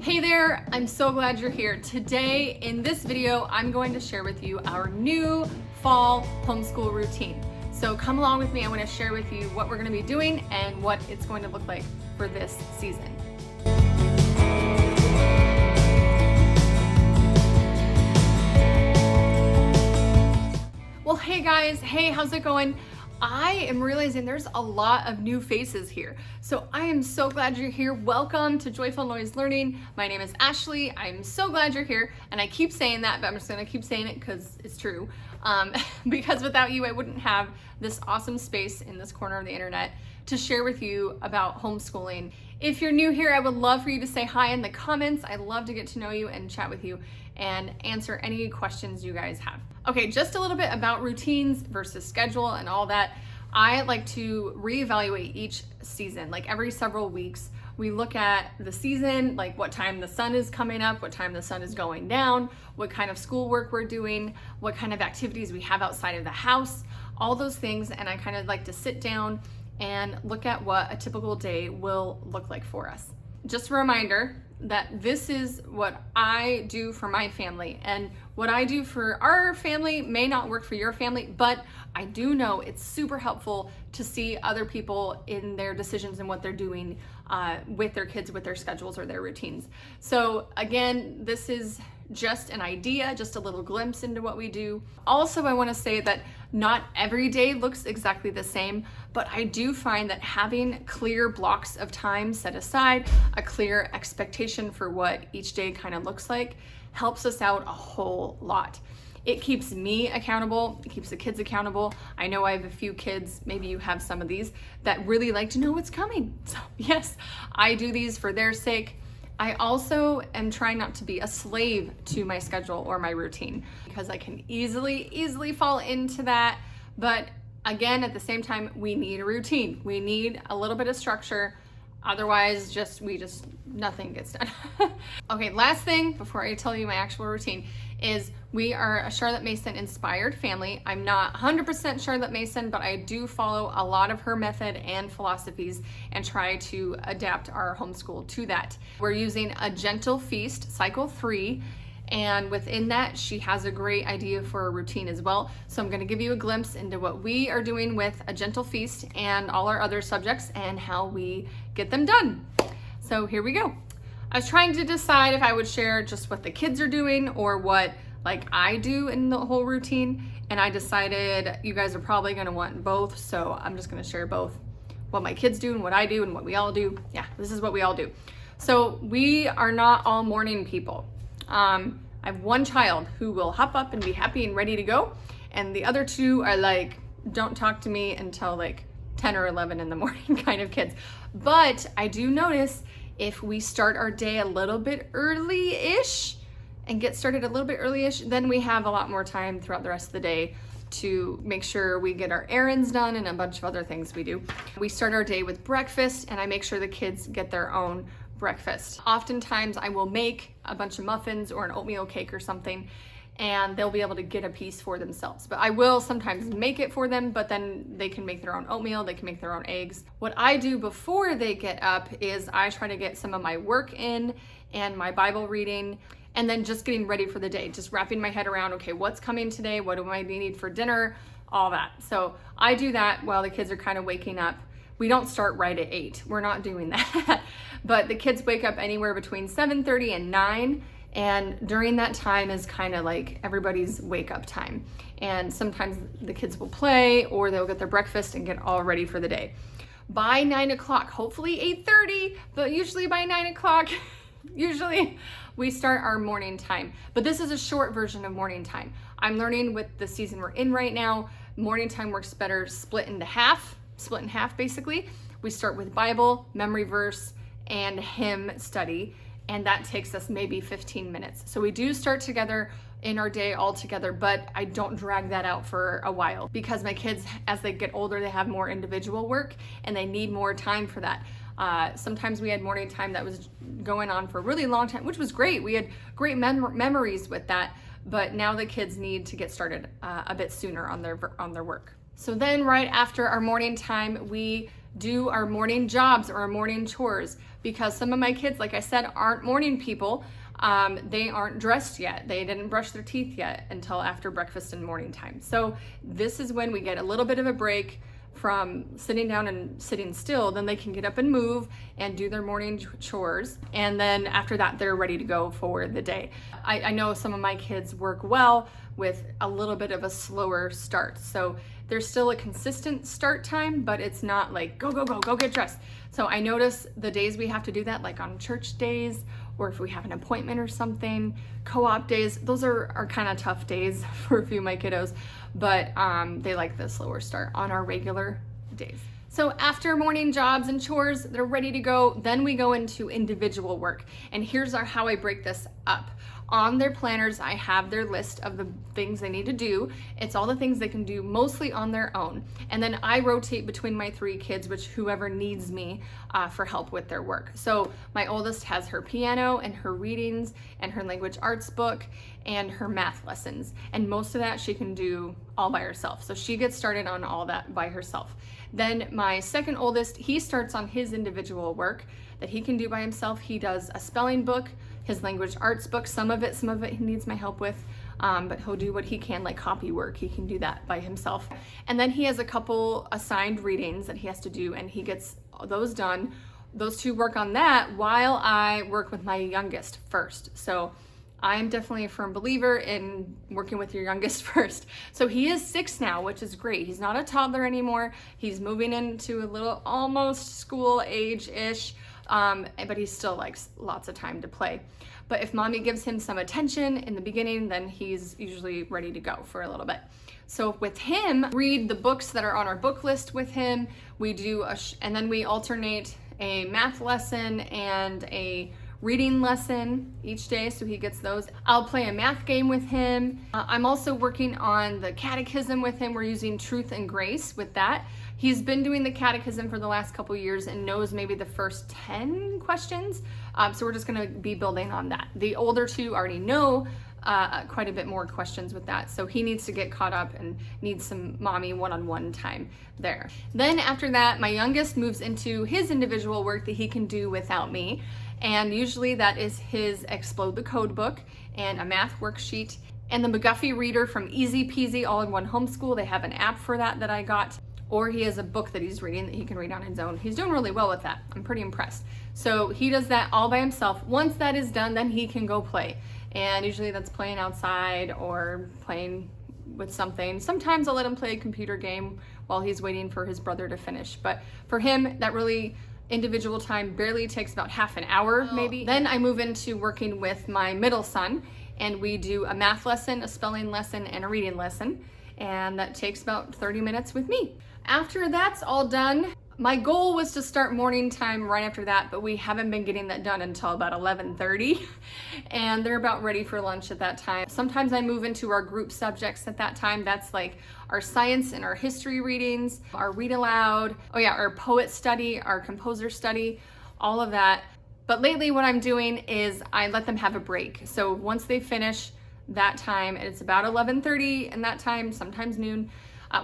Hey there, I'm so glad you're here. Today in this video, I'm going to share with you our new fall homeschool routine. So come along with me. I want to share with you what we're going to be doing and what it's going to look like for this season. Well, hey guys, hey, how's it going? I am realizing there's a lot of new faces here. So I am so glad you're here. Welcome to Joyful Noise Learning. My name is Ashley. I'm so glad you're here. And I keep saying that, but I'm just gonna keep saying it because it's true. Because without you, I wouldn't have this awesome space in this corner of the internet to share with you about homeschooling. If you're new here, I would love for you to say hi in the comments. I'd love to get to know you and chat with you and answer any questions you guys have. Okay, just a little bit about routines versus schedule and all that. I like to reevaluate each season, like every several weeks. We look at the season, like what time the sun is coming up, what time the sun is going down, what kind of schoolwork we're doing, what kind of activities we have outside of the house, all those things. And I kind of like to sit down and look at what a typical day will look like for us. Just a reminder that this is what I do for my family, and what I do for our family may not work for your family, but I do know it's super helpful to see other people in their decisions and what they're doing with their kids, with their schedules or their routines. So again, this is just an idea, just a little glimpse into what we do. Also, I want to say that not every day looks exactly the same, but I do find that having clear blocks of time set aside, a clear expectation for what each day kind of looks like, helps us out a whole lot. It keeps me accountable, it keeps the kids accountable. I know I have a few kids, maybe you have some of these, that really like to know what's coming. So yes, I do these for their sake. I also am trying not to be a slave to my schedule or my routine, because I can easily fall into that. But again, at the same time, we need a routine. We need a little bit of structure. Otherwise, nothing gets done. Okay, last thing before I tell you my actual routine is we are a Charlotte Mason inspired family. I'm not 100% Charlotte Mason, but I do follow a lot of her method and philosophies and try to adapt our homeschool to that. We're using a gentle feast, cycle 3, and within that, she has a great idea for a routine as well. So I'm gonna give you a glimpse into what we are doing with a gentle feast and all our other subjects and how we get them done. So here we go. I was trying to decide if I would share just what the kids are doing or what like I do in the whole routine. And I decided you guys are probably gonna want both. So I'm just gonna share both, what my kids do and what I do and what we all do. Yeah, this is what we all do. So we are not all morning people. I have one child who will hop up and be happy and ready to go. And the other two are like, don't talk to me until like 10 or 11 in the morning kind of kids. But I do notice if we start our day a little bit early-ish and get started a little bit early-ish, then we have a lot more time throughout the rest of the day to make sure we get our errands done and a bunch of other things we do. We start our day with breakfast, and I make sure the kids get their own breakfast. Oftentimes I will make a bunch of muffins or an oatmeal cake or something, and they'll be able to get a piece for themselves. But I will sometimes make it for them, but then they can make their own oatmeal, they can make their own eggs. What I do before they get up is I try to get some of my work in and my Bible reading, and then just getting ready for the day, just wrapping my head around, okay, what's coming today? What do I need for dinner? All that. So I do that while the kids are kind of waking up. We don't start right at 8. We're not doing that. But the kids wake up anywhere between 7:30 and 9. And during that time is kind of like everybody's wake up time. And sometimes the kids will play or they'll get their breakfast and get all ready for the day. By 9 o'clock, hopefully 8:30, but usually by 9 o'clock, usually we start our morning time. But this is a short version of morning time. I'm learning with the season we're in right now, morning time works better split in half basically. We start with Bible, memory verse, and hymn study. And that takes us maybe 15 minutes. So we do start together in our day all together, but I don't drag that out for a while because my kids, as they get older, they have more individual work and they need more time for that. Sometimes we had morning time that was going on for a really long time, which was great. We had great memories with that, but now the kids need to get started a bit sooner on their work. So then right after our morning time, we do our morning jobs or our morning chores. because some of my kids, like I said, aren't morning people. They aren't dressed yet. They didn't brush their teeth yet until after breakfast and morning time. So this is when we get a little bit of a break from sitting down and sitting still. Then they can get up and move and do their morning chores. And then after that, they're ready to go for the day. I know some of my kids work well with a little bit of a slower start. So there's still a consistent start time, but it's not like go get dressed. So I notice the days we have to do that, like on church days, or if we have an appointment or something, co-op days, those are kind of tough days for a few of my kiddos, but they like the slower start on our regular days. So after morning jobs and chores, they're ready to go. Then we go into individual work. And here's how I break this up. On their planners, I have their list of the things they need to do. It's all the things they can do mostly on their own. And then I rotate between my 3 kids, which whoever needs me for help with their work. So my oldest has her piano and her readings and her language arts book and her math lessons. And most of that she can do all by herself. So she gets started on all that by herself. Then my second oldest, he starts on his individual work that he can do by himself. He does a spelling book, his language arts book, some of it he needs my help with, but he'll do what he can, like copy work. He can do that by himself. And then he has a couple assigned readings that he has to do, and he gets those done. Those 2 work on that while I work with my youngest first. So I'm definitely a firm believer in working with your youngest first. So he is 6 now, which is great. He's not a toddler anymore. He's moving into a little almost school age-ish, but he still likes lots of time to play. But if mommy gives him some attention in the beginning, then he's usually ready to go for a little bit. So with him, read the books that are on our book list with him. We do and then we alternate a math lesson and a reading lesson each day, so he gets those. I'll play a math game with him. I'm also working on the catechism with him. We're using Truth and Grace with that. He's been doing the catechism for the last couple years and knows maybe the first 10 questions. So we're just gonna be building on that. The older 2 already know quite a bit more questions with that. So he needs to get caught up and needs some mommy one-on-one time there. Then after that, my youngest moves into his individual work that he can do without me. And usually that is his Explode the Code book and a math worksheet and the McGuffey reader from Easy Peasy All-in-One Homeschool. They have an app for that I got. Or he has a book that he's reading that he can read on his own. He's doing really well with that. I'm pretty impressed. So he does that all by himself. Once that is done, then he can go play. And usually that's playing outside or playing with something. Sometimes I'll let him play a computer game while he's waiting for his brother to finish. But for him, that really individual time barely takes about half an hour, maybe. Then I move into working with my middle son, and we do a math lesson, a spelling lesson, and a reading lesson. And that takes about 30 minutes with me. After that's all done, my goal was to start morning time right after that, but we haven't been getting that done until about 11:30, and they're about ready for lunch at that time. Sometimes I move into our group subjects at that time. That's like our science and our history readings, our read aloud, our poet study, our composer study, all of that. But lately what I'm doing is I let them have a break. So once they finish that time, and it's about 11:30 and that time, sometimes noon,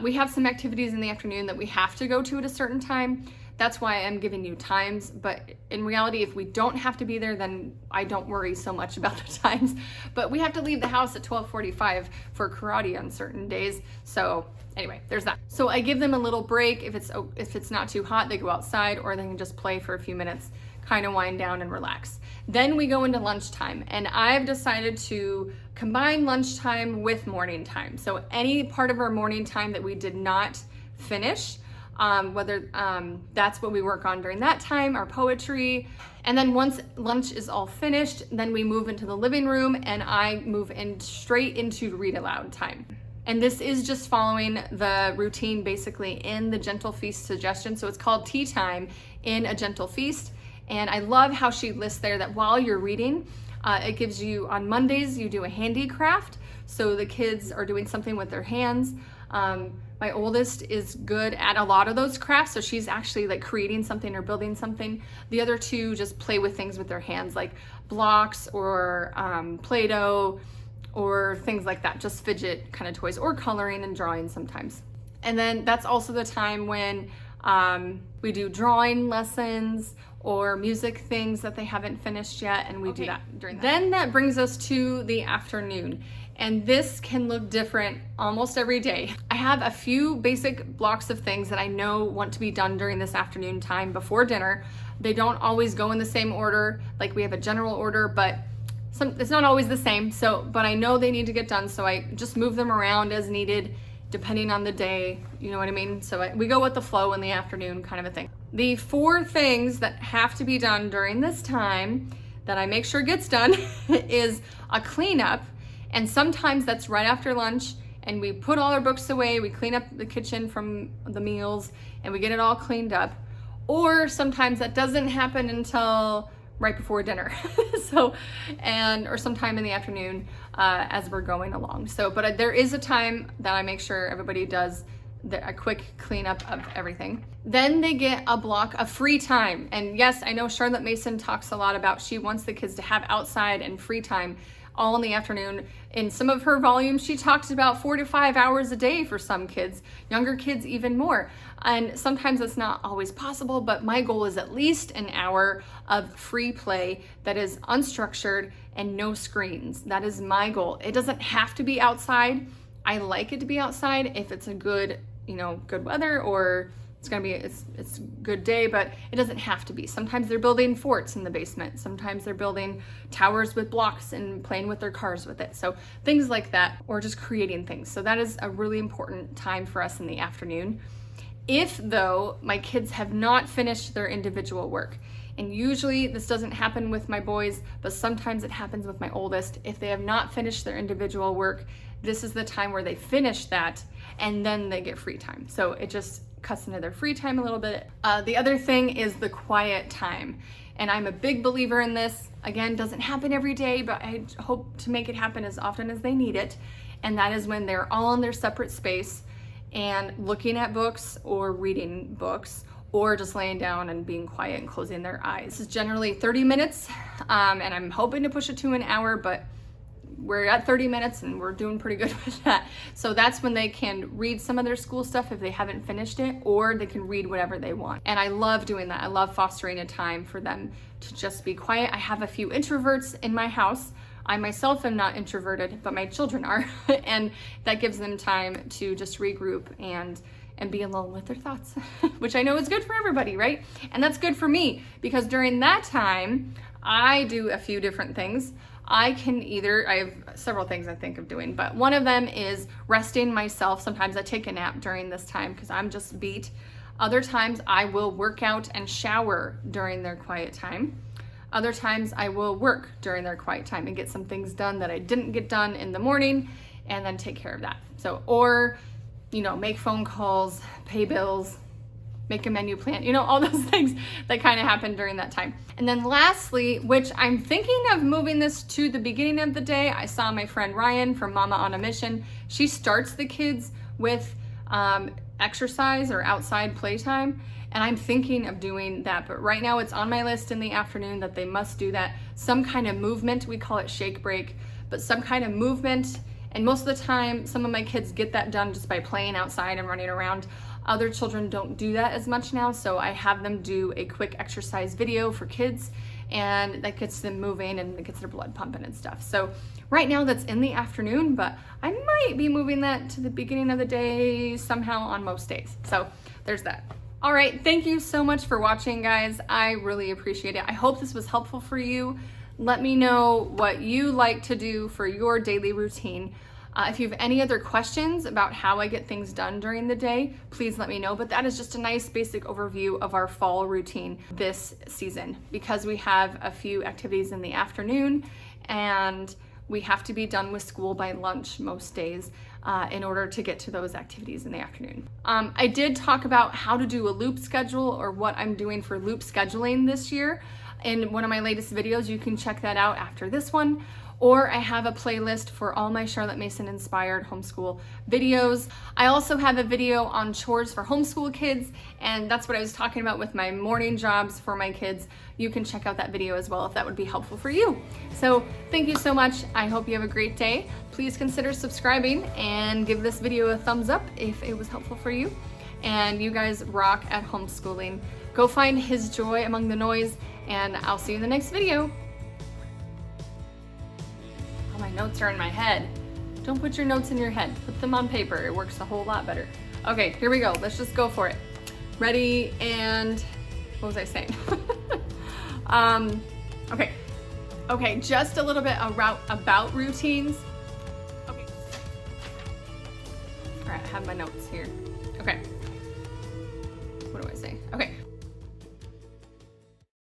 we have some activities in the afternoon that we have to go to at a certain time. That's why I'm giving you times, but in reality, if we don't have to be there, then I don't worry so much about the times. But we have to leave the house at 12:45 for karate on certain days. So anyway, there's that. So I give them a little break. If it's not too hot, they go outside, or they can just play for a few minutes, kind of wind down and relax. Then we go into lunchtime, and I've decided to combine lunchtime with morning time. So any part of our morning time that we did not finish, whether that's what we work on during that time, our poetry. And then once lunch is all finished, then we move into the living room, and I move in straight into read aloud time. And this is just following the routine basically in the Gentle Feast suggestion. So it's called Tea Time in a Gentle Feast. And I love how she lists there that while you're reading, it gives you, on Mondays, you do a handicraft. So the kids are doing something with their hands. My oldest is good at a lot of those crafts, so she's actually like creating something or building something. The other 2 just play with things with their hands, like blocks or Play-Doh or things like that, just fidget kind of toys, or coloring and drawing sometimes. And then that's also the time when We do drawing lessons or music things that they haven't finished yet, and we do that during that. Then that brings us to the afternoon, and this can look different almost every day. I have a few basic blocks of things that I know want to be done during this afternoon time before dinner. They don't always go in the same order, like we have a general order, but it's not always the same. But I know they need to get done, so I just move them around as needed, depending on the day, you know what I mean? So we go with the flow in the afternoon, kind of a thing. The 4 things that have to be done during this time that I make sure gets done is a cleanup, and sometimes that's right after lunch, and we put all our books away, we clean up the kitchen from the meals, and we get it all cleaned up. Or sometimes that doesn't happen until right before dinner. Or sometime in the afternoon as we're going along. But there is a time that I make sure everybody does a quick cleanup of everything. Then they get a block of free time. And yes, I know Charlotte Mason talks a lot about she wants the kids to have outside and free time all in the afternoon. In some of her volumes, she talks about 4 to 5 hours a day for some kids, younger kids even more. And sometimes it's not always possible, but my goal is at least an hour of free play that is unstructured and no screens. That is my goal. It doesn't have to be outside. I like it to be outside if it's a good, good weather, or it's a good day, but it doesn't have to be. Sometimes they're building forts in the basement. Sometimes they're building towers with blocks and playing with their cars with it. So things like that, or just creating things. So that is a really important time for us in the afternoon. If though my kids have not finished their individual work, and usually this doesn't happen with my boys, but sometimes it happens with my oldest. If they have not finished their individual work, this is the time where they finish that, and then they get free time. So it just cuts into their free time a little bit. The other thing is the quiet time. And I'm a big believer in this. Again, doesn't happen every day, but I hope to make it happen as often as they need it. And that is when they're all in their separate space and looking at books or reading books, or just laying down and being quiet and closing their eyes. This is generally 30 minutes, and I'm hoping to push it to an hour, but we're at 30 minutes and we're doing pretty good with that. So that's when they can read some of their school stuff if they haven't finished it, or they can read whatever they want. And I love doing that. I love fostering a time for them to just be quiet. I have a few introverts in my house. I myself am not introverted, but my children are. And that gives them time to just regroup and be alone with their thoughts, which I know is good for everybody, right? And that's good for me, because during that time, I do a few different things. I have several things I think of doing, but one of them is resting myself. Sometimes I take a nap during this time because I'm just beat. Other times I will work out and shower during their quiet time. Other times I will work during their quiet time and get some things done that I didn't get done in the morning, and then take care of that. Or make phone calls, pay bills, make a menu plan, all those things that kind of happen during that time. And then lastly, which I'm thinking of moving this to the beginning of the day, I saw my friend Ryan from Mama on a Mission. She starts the kids with exercise or outside playtime, and I'm thinking of doing that. But right now it's on my list in the afternoon that they must do that. Some kind of movement, we call it shake break, but some kind of movement. And most of the time, some of my kids get that done just by playing outside and running around. Other children don't do that as much now, so I have them do a quick exercise video for kids, and that gets them moving and it gets their blood pumping and stuff. So right now that's in the afternoon, but I might be moving that to the beginning of the day somehow on most days. So there's that. All right, thank you so much for watching, guys. I really appreciate it. I hope this was helpful for you. Let me know what you like to do for your daily routine. If you have any other questions about how I get things done during the day, please let me know. But that is just a nice basic overview of our fall routine this season, because we have a few activities in the afternoon and we have to be done with school by lunch most days in order to get to those activities in the afternoon. I did talk about how to do a loop schedule, or what I'm doing for loop scheduling this year, in one of my latest videos. You can check that out after this one. Or I have a playlist for all my Charlotte Mason inspired homeschool videos. I also have a video on chores for homeschool kids, and that's what I was talking about with my morning jobs for my kids. You can check out that video as well if that would be helpful for you. So thank you so much. I hope you have a great day. Please consider subscribing and give this video a thumbs up if it was helpful for you. and you guys rock at homeschooling. Go find his joy among the noise, and I'll see you in the next video. Oh, my notes are in my head. Don't put your notes in your head. Put them on paper. It works a whole lot better. Okay, here we go. Let's just go for it. Ready, and what was I saying? Okay, just a little bit about routines. Okay. All right, I have my notes here. Okay. What do I say? Okay.